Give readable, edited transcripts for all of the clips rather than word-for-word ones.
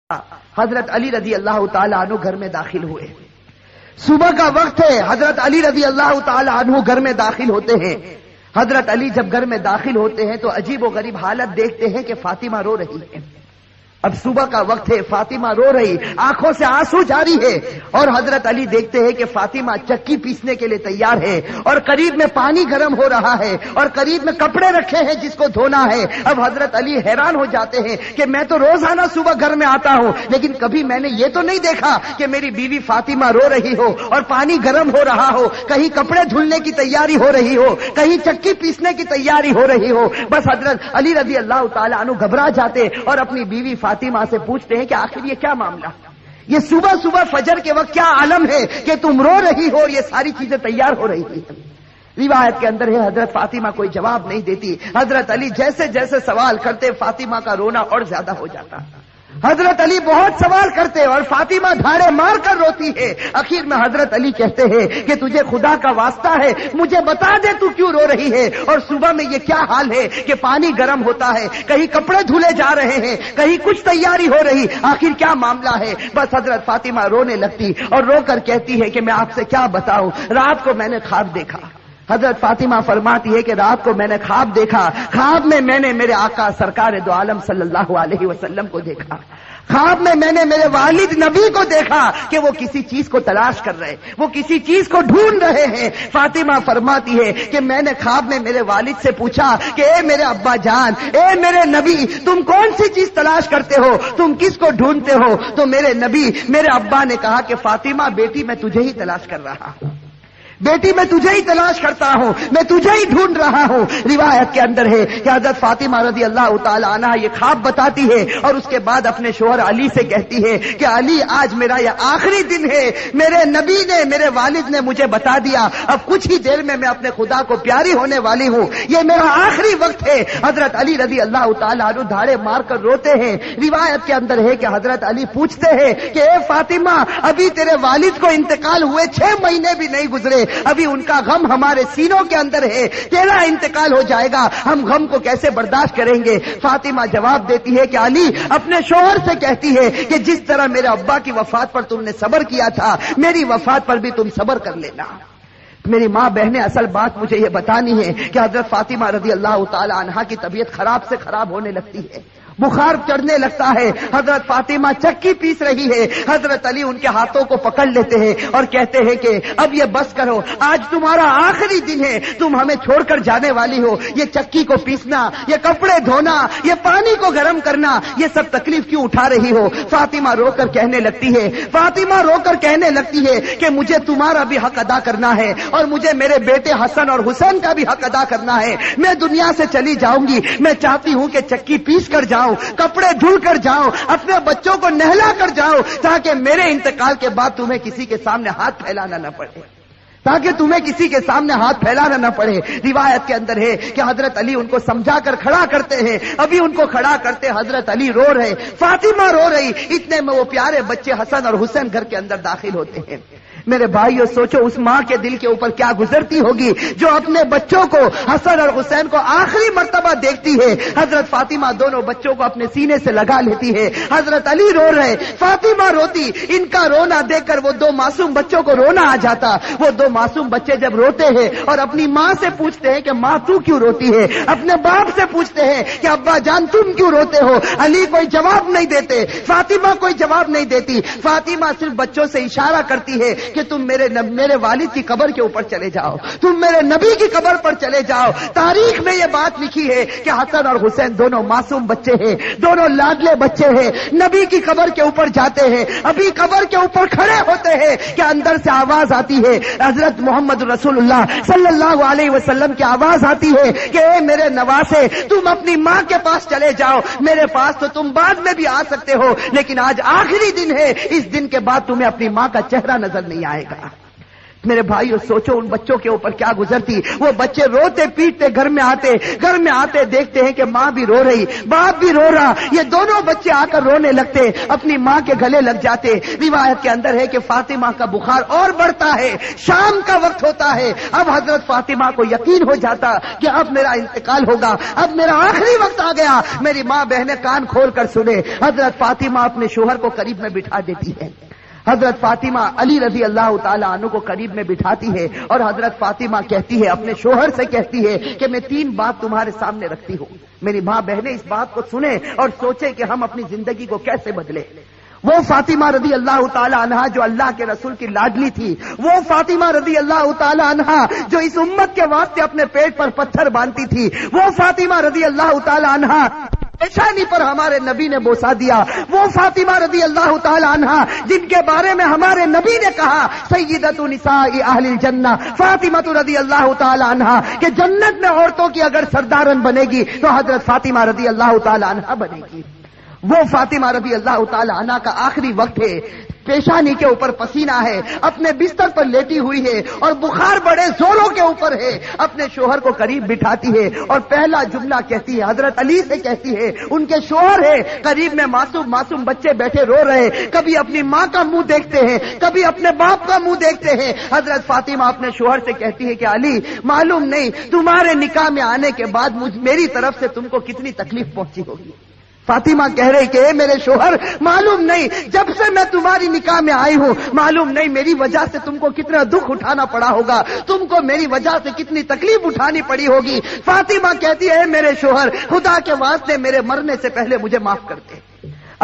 حضرت علی رضی اللہ تعالی عنہ گھر میں داخل ہوئے. صبح کا وقت ہے. حضرت علی رضی اللہ تعالی عنہ گھر میں داخل ہوتے ہیں. حضرت علی جب گھر میں داخل ہوتے ہیں تو عجیب و غریب حالت دیکھتے ہیں کہ فاطمہ رو رہی ہے. اب صبح کا وقت ہے, فاطمہ رو رہی, آنکھوں سے آنسو جاری ہے, اور حضرت علی دیکھتے ہیں کہ فاطمہ چکی پیسنے کے لیے تیار ہے, اور قریب میں پانی گرم ہو رہا ہے, اور قریب میں کپڑے رکھے ہیں جس کو دھونا ہے. اب حضرت علی حیران ہو جاتے ہیں کہ میں تو روزانہ صبح گھر میں آتا ہوں, لیکن کبھی میں نے یہ تو نہیں دیکھا کہ میری بیوی فاطمہ رو رہی ہو اور پانی گرم ہو رہا ہو, کہیں کپڑے دھلنے کی تیاری ہو رہی ہو, کہیں چکی پیسنے کی تیاری ہو رہی ہو. بس حضرت علی رضی اللہ تعالی عنہ گھبرا جاتے اور اپنی بیوی فاطمہ سے پوچھتے ہیں کہ آخر یہ کیا معاملہ, یہ صبح صبح فجر کے وقت کیا عالم ہے کہ تم رو رہی ہو اور یہ ساری چیزیں تیار ہو رہی ہیں. روایت کے اندر ہے حضرت فاطمہ کوئی جواب نہیں دیتی. حضرت علی جیسے جیسے سوال کرتے فاطمہ کا رونا اور زیادہ ہو جاتا. حضرت علی بہت سوال کرتے اور فاطمہ دھاڑے مار کر روتی ہے. آخر میں حضرت علی کہتے ہیں کہ تجھے خدا کا واسطہ ہے, مجھے بتا دے تو کیوں رو رہی ہے, اور صبح میں یہ کیا حال ہے کہ پانی گرم ہوتا ہے, کہیں کپڑے دھلے جا رہے ہیں, کہیں کچھ تیاری ہو رہی, آخر کیا معاملہ ہے. بس حضرت فاطمہ رونے لگتی اور رو کر کہتی ہے کہ میں آپ سے کیا بتاؤں, رات کو میں نے خواب دیکھا. حضرت فاطمہ فرماتی ہے کہ رات کو میں نے خواب دیکھا, خواب میں نے میرے آقا سرکار دو عالم صلی اللہ علیہ وسلم کو دیکھا. خواب میں نے میرے والد نبی کو دیکھا کہ وہ کسی چیز کو تلاش کر رہے, وہ کسی چیز کو ڈھونڈ رہے ہیں. فاطمہ فرماتی ہے کہ میں نے خواب میں میرے والد سے پوچھا کہ اے میرے ابا جان, اے میرے نبی, تم کون سی چیز تلاش کرتے ہو, تم کس کو ڈھونڈتے ہو؟ تو میرے نبی, میرے ابا نے کہا کہ فاطمہ بیٹی میں تجھے ہی تلاش کر رہا ہوں, بیٹی میں تجھے ہی تلاش کرتا ہوں, میں تجھے ہی ڈھونڈ رہا ہوں. روایت کے اندر ہے کہ حضرت فاطمہ رضی اللہ تعالی عنہ یہ خواب بتاتی ہے اور اس کے بعد اپنے شوہر علی سے کہتی ہے کہ علی آج میرا یہ آخری دن ہے, میرے نبی نے, میرے والد نے مجھے بتا دیا, اب کچھ ہی دیر میں اپنے خدا کو پیاری ہونے والی ہوں, یہ میرا آخری وقت ہے. حضرت علی رضی اللہ تعالی عنہ دھاڑے مار کر روتے ہیں. روایت کے اندر ہے کہ حضرت علی پوچھتے ہیں کہ اے فاطمہ, ابھی تیرے والد کو انتقال ہوئے 6 مہینے بھی نہیں گزرے, ابھی ان کا غم ہمارے سینوں کے اندر ہے, تیرا انتقال ہو جائے گا, ہم غم کو کیسے برداشت کریں گے؟ فاطمہ جواب دیتی ہے کہ علی اپنے شوہر سے کہتی ہے کہ جس طرح میرے ابا کی وفات پر تم نے صبر کیا تھا, میری وفات پر بھی تم صبر کر لینا. میری ماں بہنیں, اصل بات مجھے یہ بتانی ہے کہ حضرت فاطمہ رضی اللہ تعالی عنہا کی طبیعت خراب سے خراب ہونے لگتی ہے, بخار چڑھنے لگتا ہے. حضرت فاطمہ چکی پیس رہی ہے. حضرت علی ان کے ہاتھوں کو پکڑ لیتے ہیں اور کہتے ہیں کہ اب یہ بس کرو, آج تمہارا آخری دن ہے, تم ہمیں چھوڑ کر جانے والی ہو, یہ چکی کو پیسنا, یہ کپڑے دھونا, یہ پانی کو گرم کرنا, یہ سب تکلیف کیوں اٹھا رہی ہو؟ فاطمہ رو کر کہنے لگتی ہے, فاطمہ رو کر کہنے لگتی ہے کہ مجھے تمہارا بھی حق ادا کرنا ہے اور مجھے میرے بیٹے حسن اور حسین کا بھی حق ادا کرنا ہے. میں دنیا سے چلی جاؤں گی, میں چاہتی ہوں کہ چکی پیس کر جاؤں, کپڑے دھل کر جاؤں, اپنے بچوں کو نہلا کر جاؤں, تاکہ میرے انتقال کے بعد تمہیں کسی کے سامنے ہاتھ پھیلانا نہ پڑے, تاکہ تمہیں کسی کے سامنے ہاتھ پھیلانا نہ پڑے. روایت کے اندر ہے کہ حضرت علی ان کو سمجھا کر کھڑا کرتے ہیں. ابھی ان کو کھڑا کرتے حضرت علی رو رہے, فاطمہ رو رہی, اتنے میں وہ پیارے بچے حسن اور حسین گھر کے اندر داخل ہوتے ہیں. میرے بھائیو, سوچو اس ماں کے دل کے اوپر کیا گزرتی ہوگی جو اپنے بچوں کو, حسن اور حسین کو آخری مرتبہ دیکھتی ہے. حضرت فاطمہ دونوں بچوں کو اپنے سینے سے لگا لیتی ہے. حضرت علی رو رہے, فاطمہ روتی. ان کا رونا دیکھ کر وہ 2 معصوم بچوں کو رونا آ جاتا. وہ 2 معصوم بچے جب روتے ہیں اور اپنی ماں سے پوچھتے ہیں کہ ماں تو کیوں روتی ہے, اپنے باپ سے پوچھتے ہیں کہ ابا جان تم کیوں روتے ہو, علی کوئی جواب نہیں دیتے, فاطمہ کوئی جواب نہیں دیتی. فاطمہ صرف بچوں سے اشارہ کرتی ہے کہ تم میرے والد کی قبر کے اوپر چلے جاؤ, تم میرے نبی کی قبر پر چلے جاؤ. تاریخ میں یہ بات لکھی ہے کہ حسن اور حسین دونوں معصوم بچے ہیں, دونوں لاڈلے بچے ہیں. نبی کی قبر کے اوپر جاتے ہیں, ابھی قبر کے اوپر کھڑے ہوتے ہیں کہ اندر سے آواز آتی ہے, حضرت محمد رسول اللہ صلی اللہ علیہ وسلم کی آواز آتی ہے کہ اے میرے نواسے, تم اپنی ماں کے پاس چلے جاؤ, میرے پاس تو تم بعد میں بھی آ سکتے ہو, لیکن آج آخری دن ہے, اس دن کے بعد تمہیں اپنی ماں کا چہرہ نظر نہیں آئے گا. میرے بھائیو سوچو ان بچوں کے اوپر کیا گزرتی. وہ بچے روتے پیٹتے گھر میں آتے دیکھتے ہیں کہ ماں بھی رو رہی, باپ بھی رو رہا. یہ دونوں بچے آ کر رونے لگتے, اپنی ماں کے گلے لگ جاتے. روایت کے اندر ہے کہ فاطمہ کا بخار اور بڑھتا ہے, شام کا وقت ہوتا ہے. اب حضرت فاطمہ کو یقین ہو جاتا کہ اب میرا انتقال ہوگا, اب میرا آخری وقت آ گیا. میری ماں بہنیں کان کھول کر سنے. حضرت فاطمہ اپنے شوہر کو قریب میں بٹھا دیتی ہے. حضرت فاطمہ علی رضی اللہ تعالی عنہ کو قریب میں بٹھاتی ہے اور حضرت فاطمہ کہتی ہے, اپنے شوہر سے کہتی ہے کہ میں 3 بات تمہارے سامنے رکھتی ہوں. میری ماں بہنیں اس بات کو سنیں اور سوچیں کہ ہم اپنی زندگی کو کیسے بدلیں. وہ فاطمہ رضی اللہ تعالی عنہا جو اللہ کے رسول کی لاڈلی تھی, وہ فاطمہ رضی اللہ تعالی عنہا جو اس امت کے واسطے اپنے پیٹ پر پتھر باندھتی تھی, وہ فاطمہ رضی اللہ تعالی عنہا پیشانی پر ہمارے نبی نے بوسا دیا, وہ فاطمہ رضی اللہ تعالی عنہا جن کے بارے میں ہمارے نبی نے کہا سیدۃ نساء اہل الجنہ فاطمہ رضی اللہ تعالی عنہا کہ جنت میں عورتوں کی اگر سردارن بنے گی تو حضرت فاطمہ رضی اللہ تعالی عنہا بنے گی. وہ فاطمہ رضی اللہ تعالی عنہا کا آخری وقت ہے, پیشانی کے اوپر پسینہ ہے, اپنے بستر پر لیٹی ہوئی ہے اور بخار بڑے زوروں کے اوپر ہے. اپنے شوہر کو قریب بٹھاتی ہے اور پہلا جملہ کہتی ہے, حضرت علی سے کہتی ہے, ان کے شوہر ہے, قریب میں معصوم بچے بیٹھے رو رہے, کبھی اپنی ماں کا منہ دیکھتے ہیں, کبھی اپنے باپ کا منہ دیکھتے ہیں. حضرت فاطمہ اپنے شوہر سے کہتی ہے کہ علی معلوم نہیں تمہارے نکاح میں آنے کے بعد میری طرف سے تم کو کتنی تکلیف پہنچی ہوگی. فاطمہ کہہ رہی کہ اے میرے شوہر معلوم نہیں جب سے میں تمہاری نکاح میں آئی ہوں معلوم نہیں میری وجہ سے تم کو کتنا دکھ اٹھانا پڑا ہوگا, تم کو میری وجہ سے کتنی تکلیف اٹھانی پڑی ہوگی. فاطمہ کہتی ہے میرے شوہر خدا کے واسطے میرے مرنے سے پہلے مجھے معاف کر دے.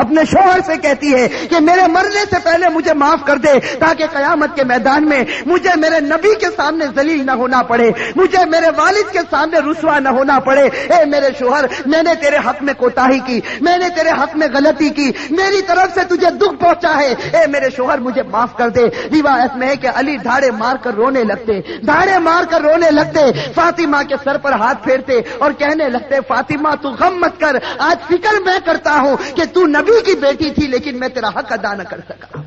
اپنے شوہر سے کہتی ہے کہ میرے مرنے سے پہلے مجھے معاف کر دے تاکہ قیامت کے میدان میں مجھے میرے نبی کے سامنے ذلیل نہ ہونا پڑے, مجھے میرے والد کے سامنے رسوا نہ ہونا پڑے. اے میرے شوہر میں نے تیرے حق میں کوتاہی کی, میں نے تیرے حق میں غلطی کی, میری طرف سے تجھے دکھ پہنچا ہے, اے میرے شوہر مجھے معاف کر دے. روایت میں ہے کہ علی دھاڑے مار کر رونے لگتے, فاطمہ کے سر پر ہاتھ پھیرتے اور کہنے لگتے فاطمہ تو غم مت کر, آج فکر میں کرتا ہوں کہ تو نبی کی بیٹی تھی لیکن میں تیرا حق ادا نہ کر سکا,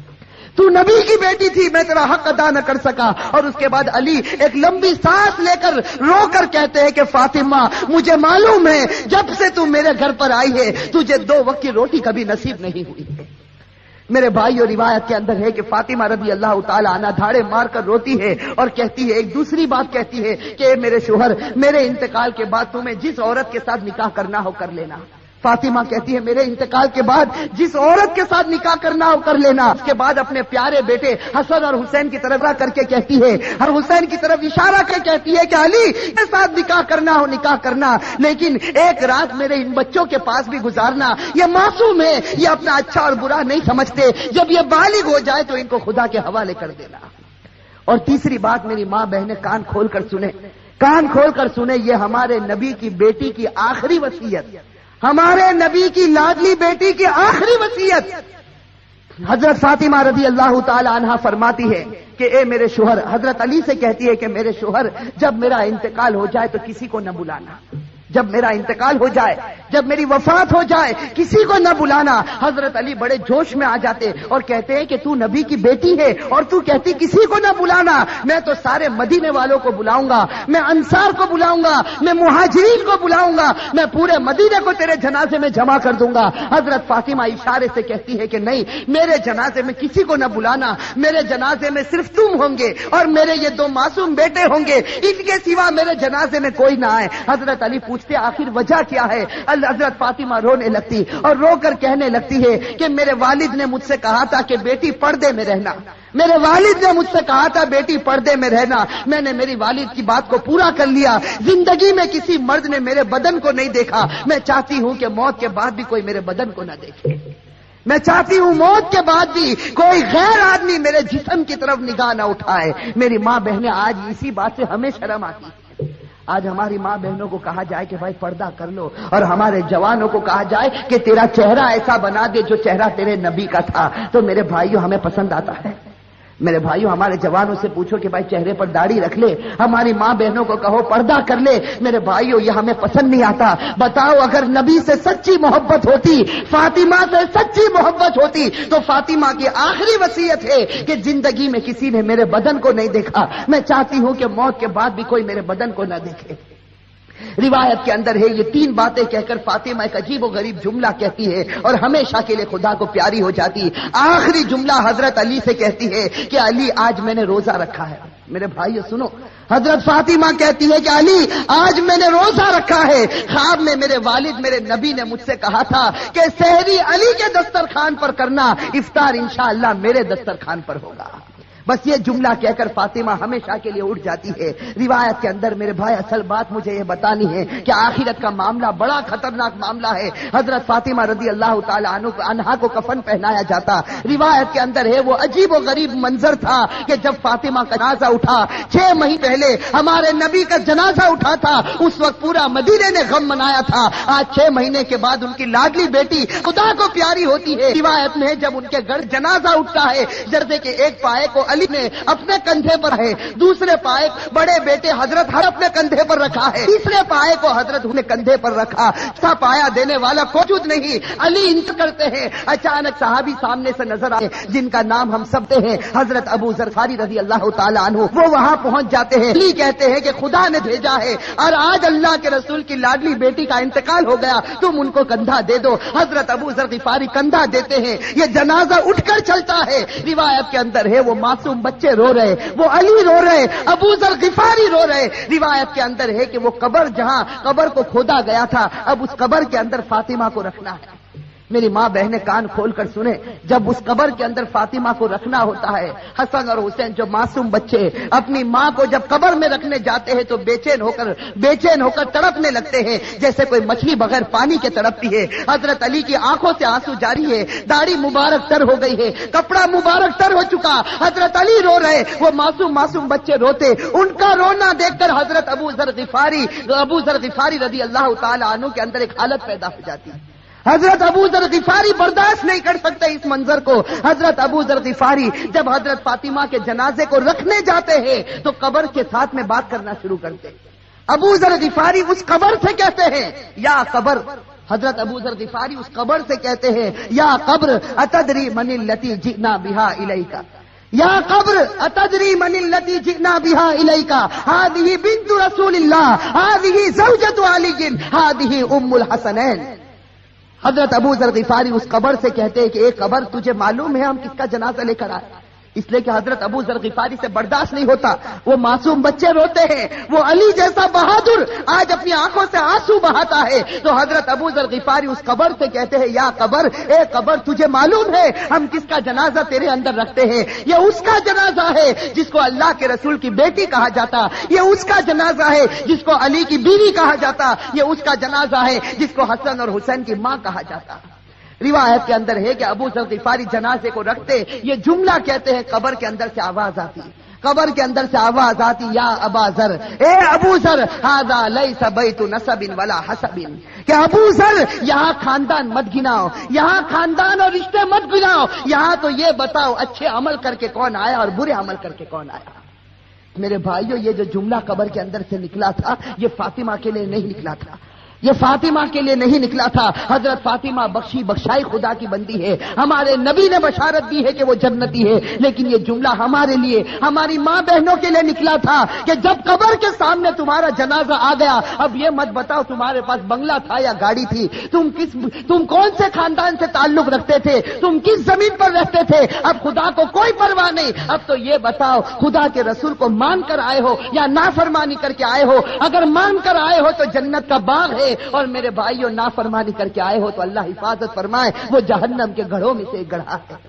تو نبی کی بیٹی تھی میں تیرا حق ادا نہ کر سکا. اور اس کے بعد علی ایک لمبی سانس لے کر رو کر کہتے ہیں کہ فاطمہ مجھے معلوم ہے جب سے تو میرے گھر پر آئی ہے تجھے 2 وقت کی روٹی کبھی نصیب نہیں ہوئی ہے. میرے بھائیو روایت کے اندر ہے کہ فاطمہ رضی اللہ تعالی عنہا دھاڑے مار کر روتی ہے اور کہتی ہے, ایک دوسری بات کہتی ہے کہ اے میرے شوہر میرے انتقال کے بعد تمہیں جس عورت کے ساتھ نکاح کرنا ہو کر لینا. فاطمہ کہتی ہے میرے انتقال کے بعد جس عورت کے ساتھ نکاح کرنا ہو کر لینا. اس کے بعد اپنے پیارے بیٹے حسن اور حسین کی طرف کر کے کہتی ہے, اور حسین کی طرف اشارہ کر کہتی ہے کہ علی کے ساتھ نکاح کرنا ہو نکاح کرنا, لیکن ایک رات میرے ان بچوں کے پاس بھی گزارنا. یہ معصوم ہے, یہ اپنا اچھا اور برا نہیں سمجھتے, جب یہ بالغ ہو جائے تو ان کو خدا کے حوالے کر دینا. اور تیسری بات میری ماں بہنیں کان کھول کر سنیں, یہ ہمارے نبی کی بیٹی کی آخری وصیت, ہمارے نبی کی لاڈلی بیٹی کی آخری وصیت. حضرت فاطمہ رضی اللہ تعالی عنہا فرماتی ہے کہ اے میرے شوہر, حضرت علی سے کہتی ہے کہ میرے شوہر جب میرا انتقال ہو جائے تو کسی کو نہ بلانا, جب میرا انتقال ہو جائے, جب میری وفات ہو جائے کسی کو نہ بلانا. حضرت علی بڑے جوش میں آ جاتے اور کہتے ہیں کہ تو نبی کی بیٹی ہے اور تو کہتی کسی کو نہ بلانا, میں تو سارے مدینے والوں کو بلاؤں گا, میں انصار کو بلاؤں گا, میں مہاجرین کو بلاؤں گا, میں پورے مدینے کو تیرے جنازے میں جمع کر دوں گا. حضرت فاطمہ اشارے سے کہتی ہے کہ نہیں, میرے جنازے میں کسی کو نہ بلانا, میرے جنازے میں صرف تم ہوں گے اور میرے یہ 2 معصوم بیٹے ہوں گے, ان کے سوا میرے جنازے میں کوئی نہ آئے. حضرت علی پوچھتے آخر وجہ کیا ہے؟ حضرت فاطمہ رونے لگتی اور رو کر کہنے لگتی ہے کہ میرے والد نے مجھ سے کہا تھا کہ بیٹی پردے میں رہنا, میرے والد نے مجھ سے کہا تھا بیٹی پردے میں رہنا, میں نے میری والد کی بات کو پورا کر لیا. زندگی میں کسی مرد نے میرے بدن کو نہیں دیکھا, میں چاہتی ہوں کہ موت کے بعد بھی کوئی میرے بدن کو نہ دیکھے, میں چاہتی ہوں موت کے بعد بھی کوئی غیر آدمی میرے جسم کی طرف نگاہ نہ اٹھائے. میری ماں بہنیں آج اسی بات سے ہمیں شرم آتی ہے. آج ہماری ماں بہنوں کو کہا جائے کہ بھائی پردہ کر لو, اور ہمارے جوانوں کو کہا جائے کہ تیرا چہرہ ایسا بنا دے جو چہرہ تیرے نبی کا تھا, تو میرے بھائیوں ہمیں پسند آتا ہے؟ میرے بھائیوں ہمارے جوانوں سے پوچھو کہ بھائی چہرے پر داڑھی رکھ لے، ہماری ماں بہنوں کو کہو پردہ کر لے، میرے بھائیوں یہ ہمیں پسند نہیں آتا۔ بتاؤ اگر نبی سے سچی محبت ہوتی، فاطمہ سے سچی محبت ہوتی تو فاطمہ کی آخری وصیت ہے کہ زندگی میں کسی نے میرے بدن کو نہیں دیکھا، میں چاہتی ہوں کہ موت کے بعد بھی کوئی میرے بدن کو نہ دیکھے۔ روایت کے اندر ہے یہ تین باتیں کہہ کر فاطمہ ایک عجیب و غریب جملہ کہتی ہے اور ہمیشہ کے لیے خدا کو پیاری ہو جاتی۔ آخری جملہ حضرت علی سے کہتی ہے کہ علی آج میں نے روزہ رکھا ہے۔ میرے بھائیو سنو، حضرت فاطمہ کہتی ہے کہ علی آج میں نے روزہ رکھا ہے، خواب میں میرے والد میرے نبی نے مجھ سے کہا تھا کہ سحری علی کے دسترخوان پر کرنا، افطار انشاءاللہ میرے دسترخوان پر ہوگا۔ بس یہ جملہ کہہ کر فاطمہ ہمیشہ کے لیے اٹھ جاتی ہے۔ روایت کے اندر میرے بھائی اصل بات مجھے یہ بتانی ہے کہ آخرت کا معاملہ بڑا خطرناک معاملہ ہے۔ حضرت فاطمہ رضی اللہ تعالی عنہا کو کفن پہنایا جاتا۔ روایت کے اندر ہے وہ عجیب و غریب منظر تھا کہ جب فاطمہ کا جنازہ اٹھا، 6 مہینے پہلے ہمارے نبی کا جنازہ اٹھا تھا، اس وقت پورا مدینے نے غم منایا تھا۔ آج 6 مہینے کے بعد ان کی لاڈلی بیٹی خدا کو پیاری ہوتی ہے۔ روایت میں جب ان کے گھر جنازہ اٹھتا ہے، جردے کے ایک پائے کو علی نے اپنے کندھے پر ہے، دوسرے پائے بڑے بیٹے حضرت ہر اپنے کندھے پر رکھا ہے، تیسرے پائے کو حضرت نے کندھے پر رکھا، سا پایا دینے والا موجود نہیں، علی انت کرتے ہیں۔ اچانک صحابی سامنے سے نظر آئے جن کا نام ہم سب ہیں، حضرت ابو ذر غفاری رضی اللہ تعالی عنہ، وہ وہاں پہنچ جاتے ہیں۔ علی کہتے ہیں کہ خدا نے بھیجا ہے اور آج اللہ کے رسول کی لاڈلی بیٹی کا انتقال ہو گیا، تم ان کو کندھا دے دو۔ حضرت ابو ذر غفاری کندھا دیتے ہیں، یہ جنازہ اٹھ کر چلتا ہے۔ روایت کے اندر ہے وہ معصوم بچے رو رہے، وہ علی رو رہے، ابو ذر غفاری رو رہے۔ روایت کے اندر ہے کہ وہ قبر جہاں قبر کو کھودا گیا تھا، اب اس قبر کے اندر فاطمہ کو رکھنا ہے۔ میری ماں بہنیں کان کھول کر سنیں، جب اس قبر کے اندر فاطمہ کو رکھنا ہوتا ہے، حسن اور حسین جو معصوم بچے اپنی ماں کو جب قبر میں رکھنے جاتے ہیں تو بے چین ہو کر تڑپنے لگتے ہیں جیسے کوئی مچھلی بغیر پانی کے تڑپتی ہے۔ حضرت علی کی آنکھوں سے آنسو جاری ہے، داڑھی مبارک تر ہو گئی ہے، کپڑا مبارک تر ہو چکا، حضرت علی رو رہے، وہ معصوم بچے روتے۔ ان کا رونا دیکھ کر حضرت ابو ذر غفاری رضی اللہ تعالی عنہ کے اندر ایک حالت پیدا ہو جاتی ہے۔ حضرت ابو ذر غفاری برداشت نہیں کر سکتے اس منظر کو۔ حضرت ابو ذر غفاری جب حضرت فاطمہ کے جنازے کو رکھنے جاتے ہیں تو قبر کے ساتھ میں بات کرنا شروع کرتے ہیں۔ ابو ذر غفاری اس قبر سے کہتے ہیں یا قبر، حضرت ابو ذر غفاری اس قبر سے کہتے ہیں یا قبر اتدری من التی جئنا بہا الیک، یا قبر اتدری من التی جئنا بہا الیک، ہذہ بنت رسول اللہ، ہذہ زوجۃ علی، ہذہ ام الحسنین۔ حضرت ابو ذر غفاری اس قبر سے کہتے ہیں کہ اے قبر تجھے معلوم ہے ہم کس کا جنازہ لے کر آئے؟ اس لیے کہ حضرت ابو ذر غفاری سے برداشت نہیں ہوتا، وہ معصوم بچے روتے ہیں، وہ علی جیسا بہادر آج اپنی آنکھوں سے آنسو بہاتا ہے، تو حضرت ابو ذر غفاری اس قبر سے کہتے ہیں یا قبر، اے قبر تجھے معلوم ہے ہم کس کا جنازہ تیرے اندر رکھتے ہیں؟ یہ اس کا جنازہ ہے جس کو اللہ کے رسول کی بیٹی کہا جاتا، یہ اس کا جنازہ ہے جس کو علی کی بیوی کہا جاتا، یہ اس کا جنازہ ہے جس کو حسن اور حسین کی ماں کہا جاتا۔ روایت کے اندر ہے کہ ابو ذر غفاری جنازے کو رکھتے یہ جملہ کہتے ہیں، قبر کے اندر سے آواز آتی، قبر کے اندر سے آواز آتی یا ابا ذر، اے ابو ذر، ھذا لیس بیت نسب ولا حسب، کہ ابو ذر یہاں خاندان مت گناؤ، یہاں خاندان اور رشتے مت گناؤ، یہاں تو یہ بتاؤ اچھے عمل کر کے کون آیا اور برے عمل کر کے کون آیا۔ میرے بھائیو یہ جو جملہ قبر کے اندر سے نکلا تھا یہ فاطمہ کے لیے نہیں نکلا تھا، یہ فاطمہ کے لیے نہیں نکلا تھا۔ حضرت فاطمہ بخشائی خدا کی بندی ہے، ہمارے نبی نے بشارت دی ہے کہ وہ جنتی ہے، لیکن یہ جملہ ہمارے لیے، ہماری ماں بہنوں کے لیے نکلا تھا کہ جب قبر کے سامنے تمہارا جنازہ آ گیا، اب یہ مت بتاؤ تمہارے پاس بنگلہ تھا یا گاڑی تھی، تم کون سے خاندان سے تعلق رکھتے تھے، تم کس زمین پر رہتے تھے، اب خدا کو کوئی پرواہ نہیں، اب تو یہ بتاؤ خدا کے رسول کو مان کر آئے ہو یا نافرمانی کر کے آئے ہو؟ اگر مان کر آئے ہو تو جنت کا باغ ہے، اور میرے بھائیوں نافرمانی کر کے آئے ہو تو اللہ حفاظت فرمائے، وہ جہنم کے گڑھوں میں سے ایک گڑھا ہے۔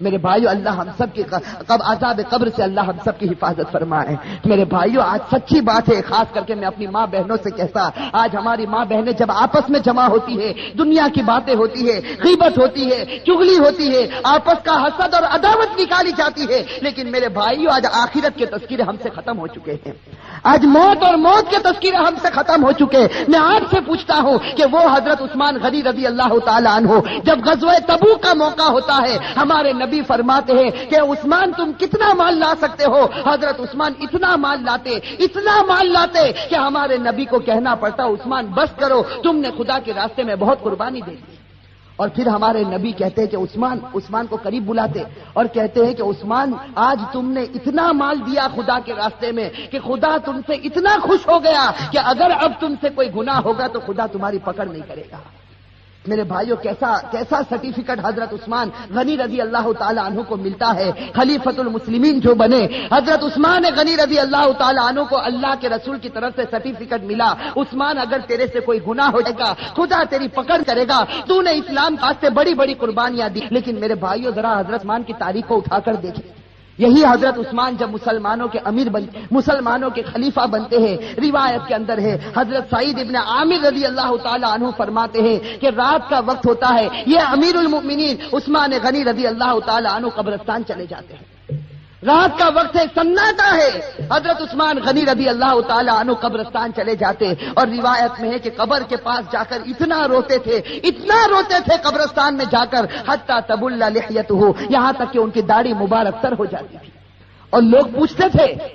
میرے بھائیو اللہ ہم سب کی عذاب قبر سے اللہ ہم سب کی حفاظت فرمائے۔ میرے بھائیو آج سچی بات ہے، خاص کر کے میں اپنی ماں بہنوں سے کہتا، آج ہماری ماں بہنیں جب آپس میں جمع ہوتی ہے، دنیا کی باتیں ہوتی ہے، غیبت ہوتی ہے، چغلی ہوتی ہے، آپس کا حسد اور عداوت نکالی جاتی ہے، لیکن میرے بھائیو آج آخرت کے تذکرے ہم سے ختم ہو چکے ہیں، آج موت اور موت کے تذکرے ہم سے ختم ہو چکے۔ میں آپ سے پوچھتا ہوں کہ وہ حضرت عثمان غنی رضی اللہ تعالی عنہ جب غزوہ تبوک کا موقع ہوتا ہے، ہمارے نبی فرماتے ہیں کہ عثمان تم کتنا مال لا سکتے ہو؟ حضرت عثمان اتنا مال لاتے کہ ہمارے نبی کو کہنا پڑتا عثمان بس کرو، تم نے خدا کے راستے میں بہت قربانی دے دی۔ اور پھر ہمارے نبی کہتے ہیں کہ عثمان کو قریب بلاتے اور کہتے ہیں کہ عثمان آج تم نے اتنا مال دیا خدا کے راستے میں کہ خدا تم سے اتنا خوش ہو گیا کہ اگر اب تم سے کوئی گناہ ہوگا تو خدا تمہاری پکڑ نہیں کرے گا۔ میرے بھائیوں کیسا سرٹیفکیٹ حضرت عثمان غنی رضی اللہ تعالی عنہ کو ملتا ہے، خلیفۃ المسلمین جو بنے۔ حضرت عثمان غنی رضی اللہ تعالی عنہ کو اللہ کے رسول کی طرف سے سرٹیفکیٹ ملا، عثمان اگر تیرے سے کوئی گناہ ہو جائے گا خدا تیری پکڑ کرے گا، تو نے اسلام واسطے بڑی بڑی قربانیاں دی۔ لیکن میرے بھائیوں ذرا حضرت عثمان کی تاریخ کو اٹھا کر دیکھیں، یہی حضرت عثمان جب مسلمانوں کے خلیفہ بنتے ہیں، روایت کے اندر ہے حضرت سعید ابن عامر رضی اللہ تعالی عنہ فرماتے ہیں کہ رات کا وقت ہوتا ہے، یہ امیر المؤمنین عثمان غنی رضی اللہ تعالی عنہ قبرستان چلے جاتے ہیں، رات کا وقت ہے، سناٹا ہے، حضرت عثمان غنی رضی اللہ تعالی عنہ قبرستان چلے جاتے اور روایت میں ہے کہ قبر کے پاس جا کر اتنا روتے تھے قبرستان میں جا کر حتی تبل لحیتہ، یہاں تک کہ ان کی داڑھی مبارک تر ہو جاتی تھی۔ اور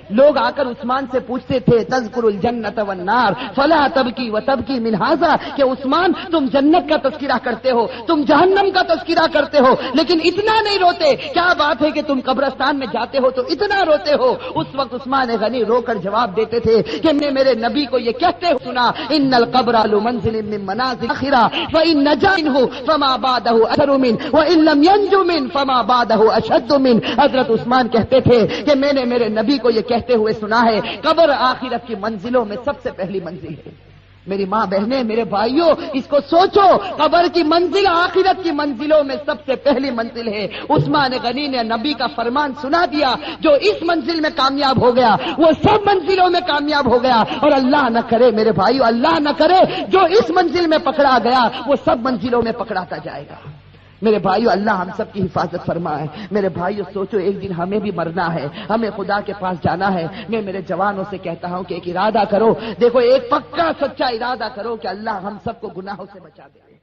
لوگ آ کر عثمان سے پوچھتے تھے تذکر الجنت والنار فلا تبکی وتبکی من ھذا، کہ عثمان تم جنت کا تذکرہ کرتے ہو، تم جہنم کا تذکرہ کرتے ہو، لیکن اتنا نہیں روتے، کیا بات ہے کہ تم قبرستان میں جاتے ہو تو اتنا روتے ہو؟ اس وقت عثمان غنی رو کر جواب دیتے تھے کہ میں میرے نبی کو یہ کہتے ہو سنا، ان القبر لمنزل من منازل الاخرہ فان نجا منه فما بعده اثر منه وان لم ينج منه فما بعده اشد منه۔ حضرت عثمان کہتے تھے کہ میں نے میرے نبی کو یہ کہتے ہوئے سنا ہے قبر آخرت کی منزلوں میں سب سے پہلی منزل ہے۔ میری ماں بہنیں، میرے بھائیوں، اس کو سوچو، قبر کی منزل آخرت کی منزلوں میں سب سے پہلی منزل ہے۔ عثمان غنی نے نبی کا فرمان سنا دیا، جو اس منزل میں کامیاب ہو گیا وہ سب منزلوں میں کامیاب ہو گیا، اور اللہ نہ کرے میرے بھائیوں، اللہ نہ کرے جو اس منزل میں پکڑا گیا وہ سب منزلوں میں پکڑاتا جائے گا۔ میرے بھائیو اللہ ہم سب کی حفاظت فرمائے۔ میرے بھائیو سوچو، ایک دن ہمیں بھی مرنا ہے، ہمیں خدا کے پاس جانا ہے۔ میں میرے جوانوں سے کہتا ہوں کہ ایک ارادہ کرو، دیکھو ایک پکا سچا ارادہ کرو کہ اللہ ہم سب کو گناہوں سے بچا دے۔